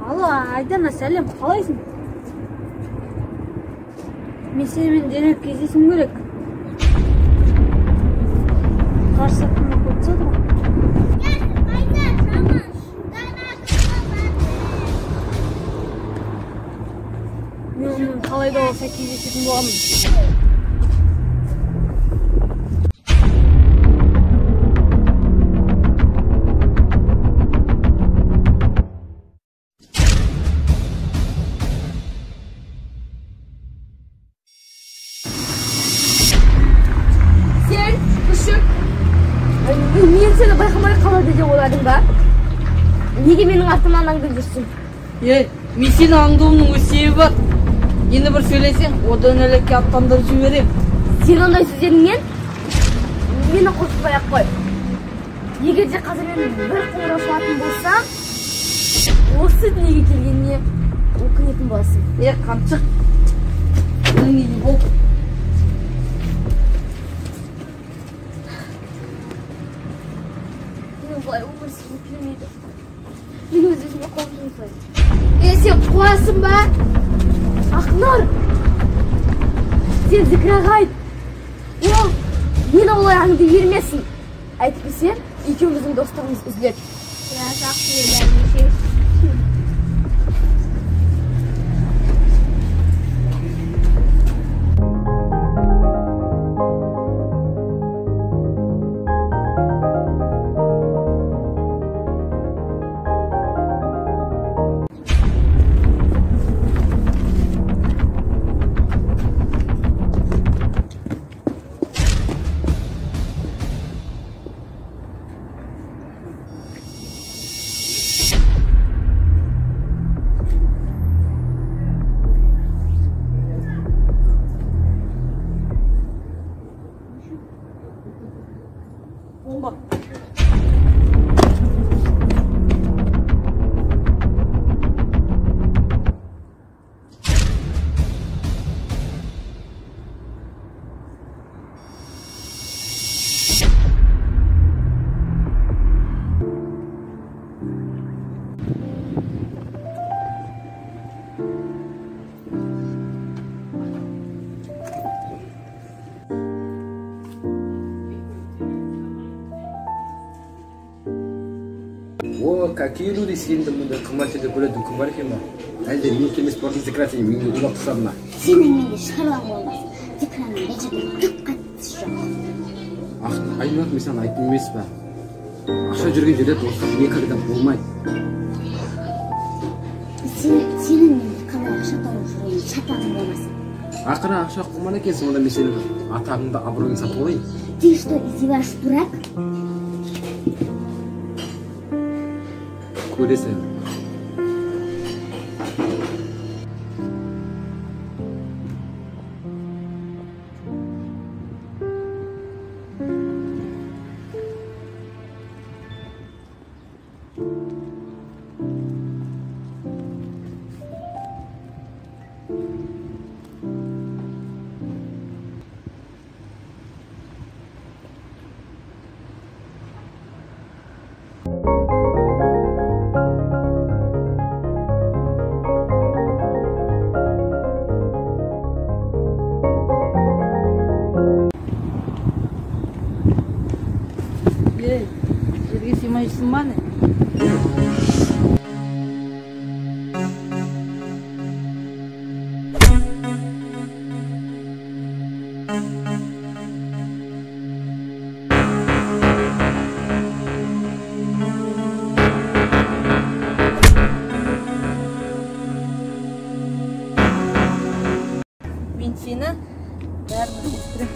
Алло, Айдана, сәлем, қалайсың? Мен сенімен дереу кездесуім керек. Қарсы сатқанға көп түседі ғой. Мен онымен қалай да болса кездесетін боламын. Мен сені байқамай қалады деп ойладың ба? Неге менің артымнан аңдып жүрсің? Мен сенің аңдуымның өз себебі бар. Енді бір сөйлесең, одан әлекке аттандырып жіберем. Сен ондай сөздеріңмен мені қорқытпай-ақ қой. Егер де қазір мен бір қоңырау шалатын болсам, осы дүниеге келгеніне өкінетін боласың. Қаншық. Оның неге бол. Бұлай өмір сүргім келмейді. Мен өз-өзіме қол жұмсаймын. Сен қуасың ба? Ақнұр! Сен Зікраға айт. Ол мені олай аңды ермесін. Әйтпесе, екеуміздің достығымыз үзіледі. Bomba. О, какие люди сенді мұнда қымбат жерде көретін күн бар екен ба? Әлде мен келмес бұрын Зікра сені менде улап тастады ма? Сенің менде шаруаң болмас. Зікраның бұл жерде түк қатысы жоқ. Айнұр, мен саған айттым емес па? Ақша жүрген жерде достық никогда болмайды. Сенің менде қалай ақша тауып жүрген шатағың болмасын. Ақыры ақша қылман екенсің, онда мен сенің атағыңды, абыройыңды сатып алайын. Ты что, издеваешь, дурак? Көресің. Жерге сыймай жүрсің ба не? Мен сені бәрібір естірем.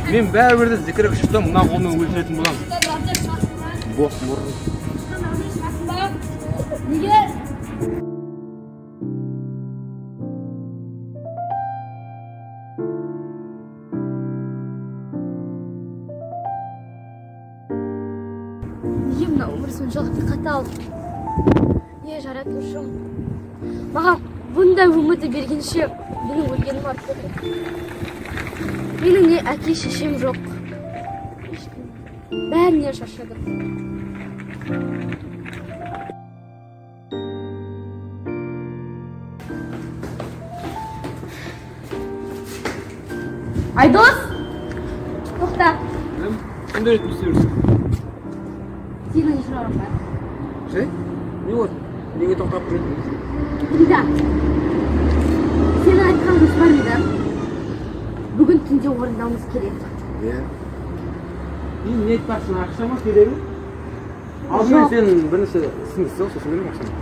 Мен бәрібір де Зікра күшіптен мұна қолмен өлтіретін боламын. Бос мұрын. Неге? Неге мына өмір соншалықты қатал? Жаратушым, маған бұндай өмірді бергенше менің өлгенім артық. Менің не әке шешем жоқ. Бәрінен шаршадым. Айдос! Тоқта! Кімді өйтіп істейміз? Сенің сұрағым бар. Şey? Ne oldu? Neге тоқтап жүрдің? Дида, сен айтқан жоспарыңды бүгін түнде орындауымыз керек. Иә. Не айтпақсың, ақша ма керек? Алдымен сен бірінші ісіңді істеу, сосын берем ақшаны.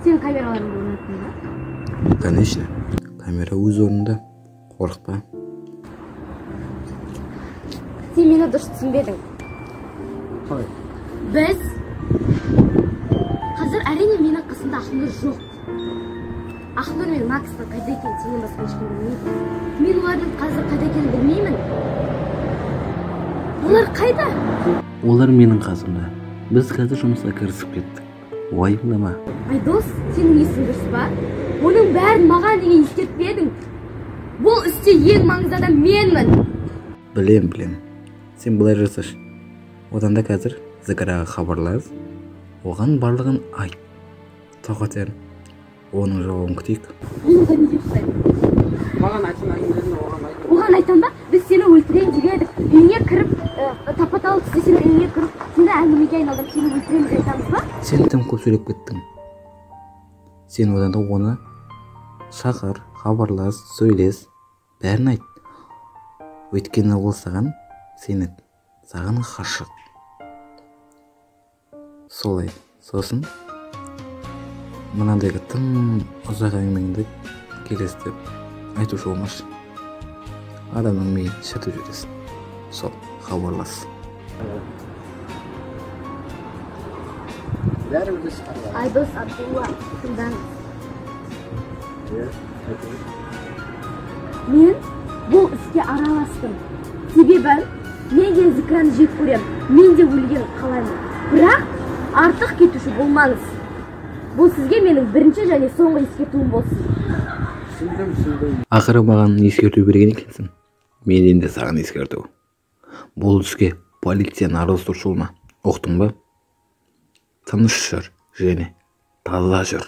Сен камераларыңды орнаттың ба? Конечно. Камера өз орнында. Қорықпа. Сен мені дұрыс түсінбедің. Қалай? Біз қазір әрине менің қасымда Ақнұр жоқ. Ақнұр мен Макстың қайда екенін сенен басқа ешкім білмейді. Мен олардың қазір қайда екенін білмеймін. Олар қайда? Олар менің қасымда. Біз қазір жұмысқа кірісіп кеттік. Уайымдама. Айдос, сенің есің дұрыс па? Оның бәрін маған неге ескертпедің? Бұл істе ең маңызды адам менмін. Білем. Сен былай жасашы. Одан да қазір Зікіраға хабарлас. Оған барлығын айт. Тоқатен. Оның жауабын күтейік. Онда неге ұқсайды? Маған айтсын әңгімелерін оған айтып. Оған айтам ба? Біз сені өлтірейін деп едік. Үйіңе кіріп, тапа-талы түсте сені үйіңе кіріп, сені әңгімеге айналдырып, сені өлтіреміз деп айтамыз ба? Сен тым көп сөйлеп кеттің. Сен одан да оны шақыр, хабарлас, сөйлес, бәрін айт. Өйткені ол саған ғашық. Солай. Сосын мынандайға тым ұзақ әңгімеңді келесі деп айтушы болмашы. Адамның миын шатып жүресің. Сол, хабарлас. Бәрімізді шығарып. Айдос Абдулла, тыңдаңыз. Мен бұл іске араластым. Себебі мен де Зікраны жек көрем. Мен де өлген қалаймын. Бірақ артық кетуші болмаңыз. Бұл сізге менің бірінші және соңғы ескертуім болсын. Түсіндім. Ақыры маған ескерту берген екенсің. Мен енді саған ескерту. Бұл іске полицияны араластырушы болма. Оқтың ба? Тыныш жүр және таза жүр.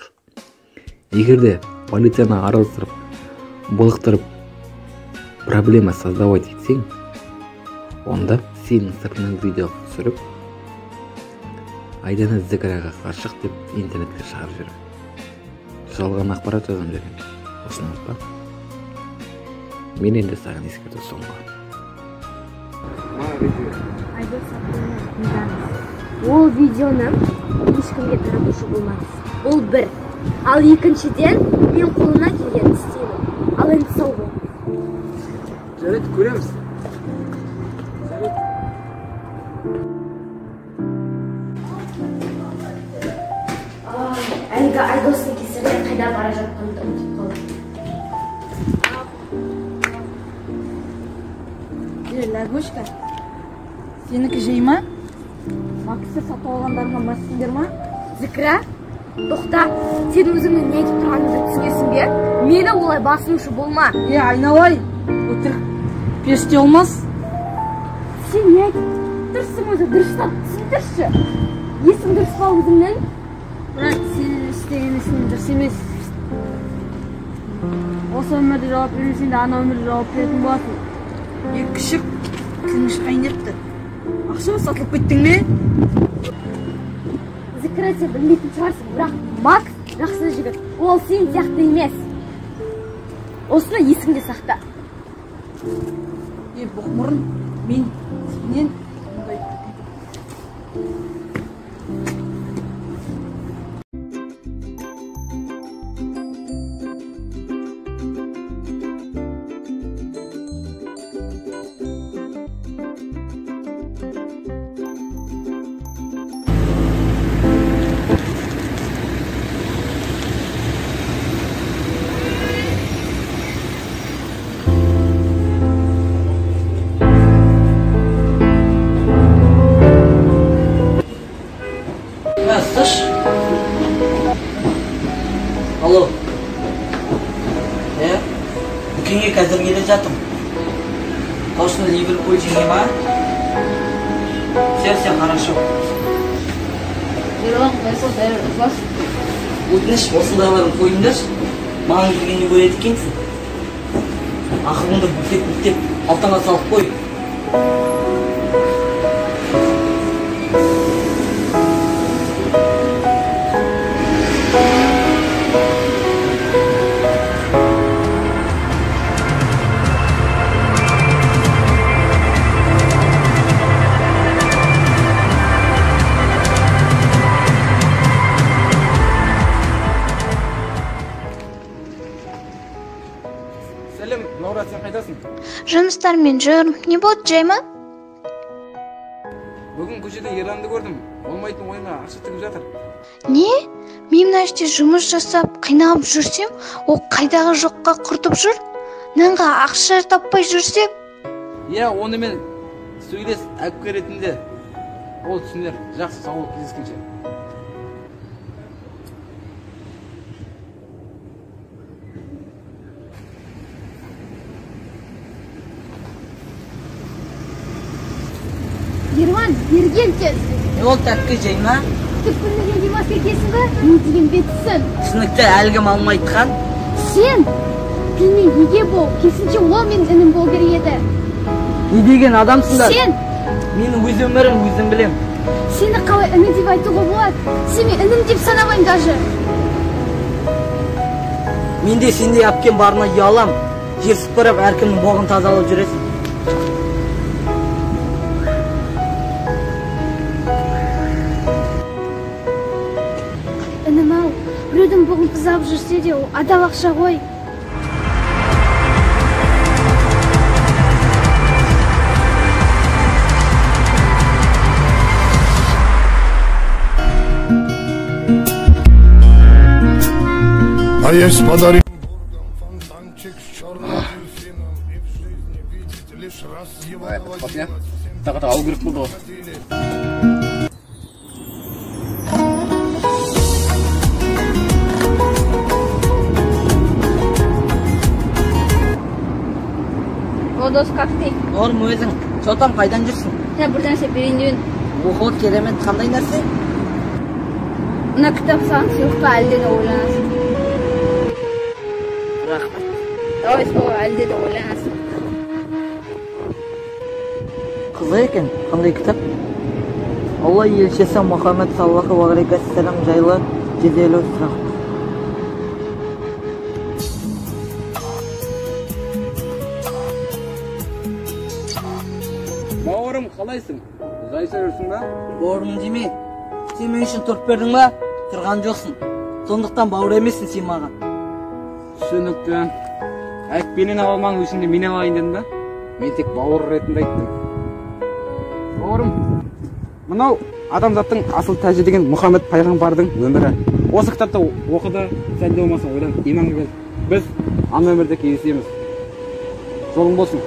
Егерде полицияны араластырып, былықтырып, проблема создавать етсең, онда сенің сыртынан видео түсіріп, Айдана Зікіраға ғашық деп интернетке шығарып жүрем. Жалған ақпарат жазам деген. Осыны ұмытпа. Мен енді саған ескерту соңғы. Айдос Абдулла, тыңдаңыз. Ол видеоны ешкімге таратушы болмаңыз. Ол бір. Ал екіншіден, мен қолына келген істеймін. Ал енді сау болыңыз. Жарайды, көреміз. Әлгі Айдостың кесірінен қайда бара жатқанымды ұмытып қалдым. Лягушка, сенікі жей ма? Максты сатып алғандарға массыңдар ма? Зікра, тоқта, сен өзіңнің не айтып тұрғаныңды түсінесің бе? Мені олай басынушы болма. Айналайын, өтірік періште olmaz. Сен не айтып тұрсың өзі, дұрыстап түсіндірші. Есің дұрыс па өзіңнің? Бірақ сен істеген ісің дұрыс емес. Осы өмірде жауап бермесең де ана өмірде жауап беретін боласың. Күшік кіңіш қайнепті. Ақша сатылып кеттің бе? Зікра, сен білмейтін шығарсың, бірақ Макс жақсы жігіт. Ол сен сияқты емес. Осыны есіңде сақта. Бұқмұрын, мен сенен Алло. Дүкенге қазір келе жатым. Қосыны Ливерпуль жеңе ма? Все хорошо. Ерлан, байсал бәрі ұзбас. Өтініш осындайларын қойыңдаршы. Маған келгенде көреді екенсің. Ақылыңды бүктеп алтаңа салып қой. Сәлем, Лаура, сен қайдасың? Жұмыстармен жүрмін. Не болды, жайма? Бүгін көшеде Ерланды көрдім. Болмайтын ойынға ақша тігіп жатыр. Не? Мен мына жерде жұмыс жасап, қиналып жүрсем, ол қайдағы жоққа құртып жүр? Нанға ақша таппай жүрсем? Иә, онымен сөйлес, әпке ретінде. Ол түсінер. Жақсы, сау бол, кездескенше. Ерлан, берген тез. Не болды тәтке жайма? Түпкілінген демасқа кесін ба? Не деген бетсін? Түсінікті әлгім алмайтқан. Сен тіліне еге бол. Кесінше ол мен інім бол керек еді. Не деген адамсыңдар? Сен! Менің өз өмірім өзім білем. Сені қалай іні деп айтуға болады? Сен мен інім деп санамайым даже. Менде сендей әпкем барына ұялам. Жер сыпырып әркімнің боғын тазалап жүресің. Інім ау, біреудің бұғын қызап жүрсе де, ол адал ақша ғой. А есть подари фонтанчик с черным дельфином, и в жизни видит лишь раз его Папа, так алу керек болды ғой. Дос, как ты? Норм өзің. Чотам қайдан жүрсің? Я бір нәрсе берейін деуін. Оқуы керемет қандай нәрсе? Мына кітап саған сыйлыққа әлде де ойланасың. Рахмет. Давай сол әлде де ойланасың. Қызық екен, қандай кітап? Алла елшісі Мұхаммед саллаллаху алейхи вассалам жайлы 150 сұрақ. Бауырым, қалайсың? Жайса жүрсің ба? Бауырым деме. Сен мен үшін тұрып бердің ба? Тұрған жоқсың. Сондықтан бауыр емессің сен маған. Түсінікті. Әкпенен алмаң үшін де мен алайын дедім ба? Мен тек бауыр ретінде айттым. Бауырым, мынау адамзаттың асыл тәжі деген Мұхаммед пайғамбардың өмірі. Осы кітапты оқыды, сәл де болмаса ойлан, иманға кел. Біз ана өмірде кездесеміз. Жолың болсын.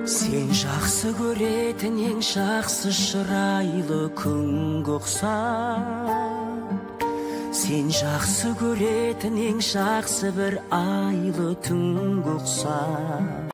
Сен жақсы көретін ең жақсы шырайлы күн ұқсап, сен жақсы көретін ең жақсы бір айлы түн ұқсап.